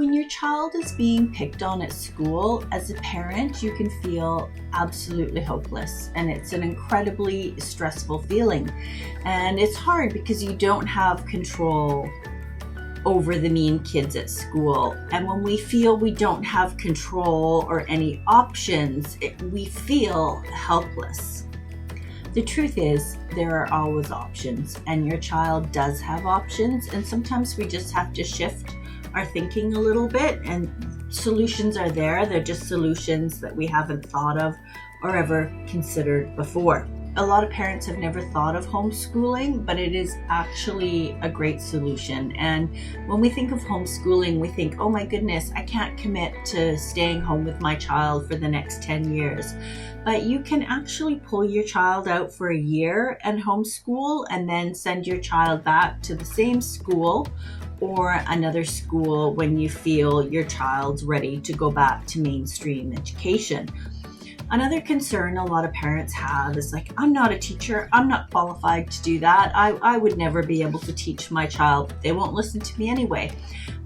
When your child is being picked on at school, as a parent, you can feel absolutely hopeless, and it's an incredibly stressful feeling. And it's hard because you don't have control over the mean kids at school. And when we feel we don't have control or any options, we feel helpless. The truth is, there are always options, and your child does have options, and sometimes we just have to shift our thinking a little bit, and solutions are there. They're just solutions that we haven't thought of or ever considered before. A lot of parents have never thought of homeschooling, but it is actually a great solution. And when we think of homeschooling, we think, oh my goodness, I can't commit to staying home with my child for the next 10 years. But you can actually pull your child out for a year and homeschool, and then send your child back to the same school or another school when you feel your child's ready to go back to mainstream education. Another concern a lot of parents have is like, I'm not a teacher, I'm not qualified to do that. I would never be able to teach my child. They won't listen to me anyway.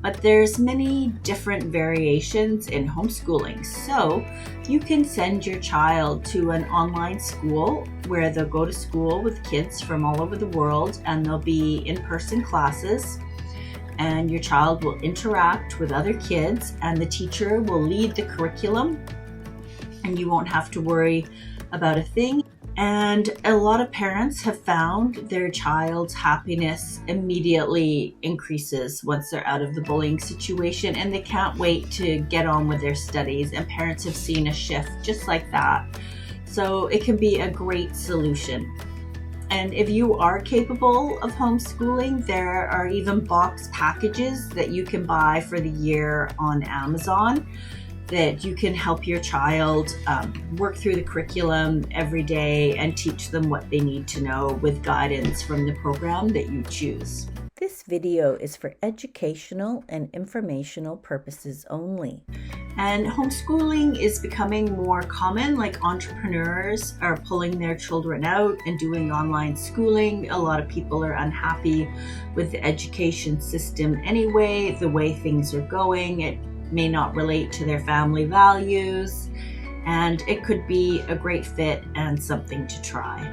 But there's many different variations in homeschooling. So you can send your child to an online school where they'll go to school with kids from all over the world, and there'll be in-person classes. And your child will interact with other kids, and the teacher will lead the curriculum, and you won't have to worry about a thing. And a lot of parents have found their child's happiness immediately increases once they're out of the bullying situation, and they can't wait to get on with their studies. And parents have seen a shift just like that. So it can be a great solution. And if you are capable of homeschooling, there are even box packages that you can buy for the year on Amazon that you can help your child work through the curriculum every day and teach them what they need to know with guidance from the program that you choose. This video is for educational and informational purposes only. And homeschooling is becoming more common, like entrepreneurs are pulling their children out and doing online schooling. A lot of people are unhappy with the education system anyway, the way things are going. It may not relate to their family values, and it could be a great fit and something to try.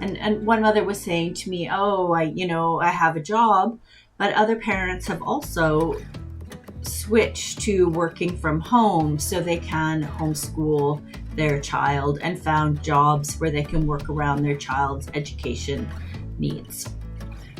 And one mother was saying to me, I have a job, but other parents have also switched to working from home so they can homeschool their child, and found jobs where they can work around their child's education needs.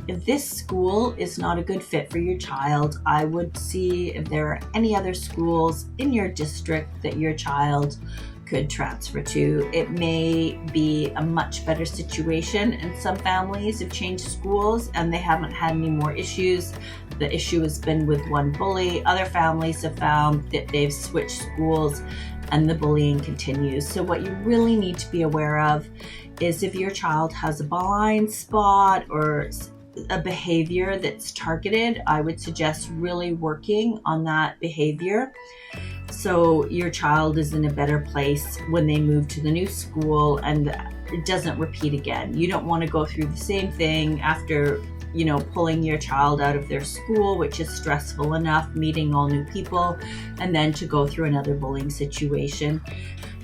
If this school is not a good fit for your child, I would see if there are any other schools in your district that your child could transfer to. It may be a much better situation, and some families have changed schools and they haven't had any more issues. The issue has been with one bully. Other families have found that they've switched schools and the bullying continues. So what you really need to be aware of is if your child has a blind spot or a behavior that's targeted, I would suggest really working on that behavior so your child is in a better place when they move to the new school and it doesn't repeat again. You don't want to go through the same thing after, pulling your child out of their school, which is stressful enough, meeting all new people, and then to go through another bullying situation.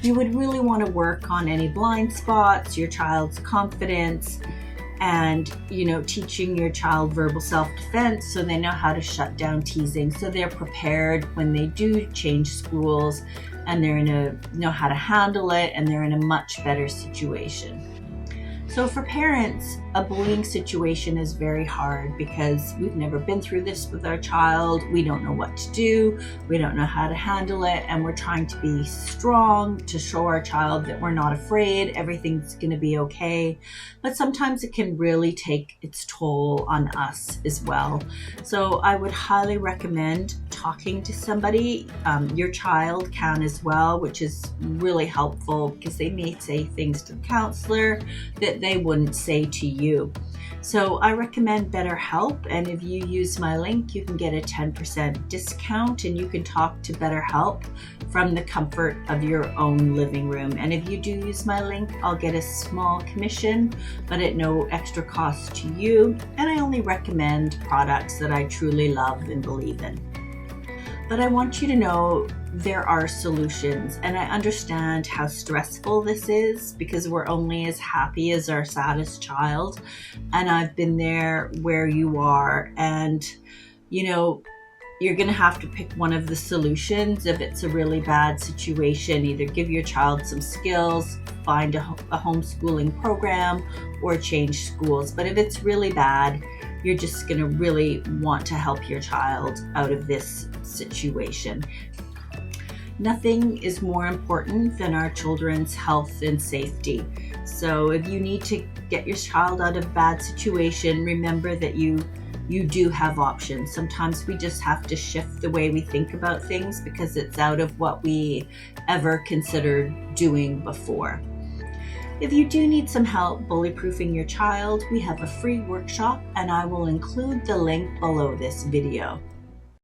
You would really want to work on any blind spots, your child's confidence, and teaching your child verbal self-defense so they know how to shut down teasing, so they're prepared when they do change schools, and they're know how to handle it, and they're in a much better situation. So for parents, a bullying situation is very hard because we've never been through this with our child. We don't know what to do. We don't know how to handle it. And we're trying to be strong to show our child that we're not afraid. Everything's going to be okay. But sometimes it can really take its toll on us as well. So I would highly recommend talking to somebody. Your child can as well, which is really helpful because they may say things to the counselor that they wouldn't say to you. So I recommend BetterHelp, and if you use my link, you can get a 10% discount, and you can talk to BetterHelp from the comfort of your own living room. And if you do use my link, I'll get a small commission, but at no extra cost to you. And I only recommend products that I truly love and believe in. But I want you to know there are solutions, and I understand how stressful this is because we're only as happy as our saddest child. And I've been there where you are, and you're going to have to pick one of the solutions. If it's a really bad situation, either give your child some skills, find a homeschooling program, or change schools. But if it's really bad, you're just going to really want to help your child out of this situation. Nothing is more important than our children's health and safety. So if you need to get your child out of a bad situation, remember that you do have options. Sometimes we just have to shift the way we think about things because it's out of what we ever considered doing before. If you do need some help bully-proofing your child, we have a free workshop, and I will include the link below this video.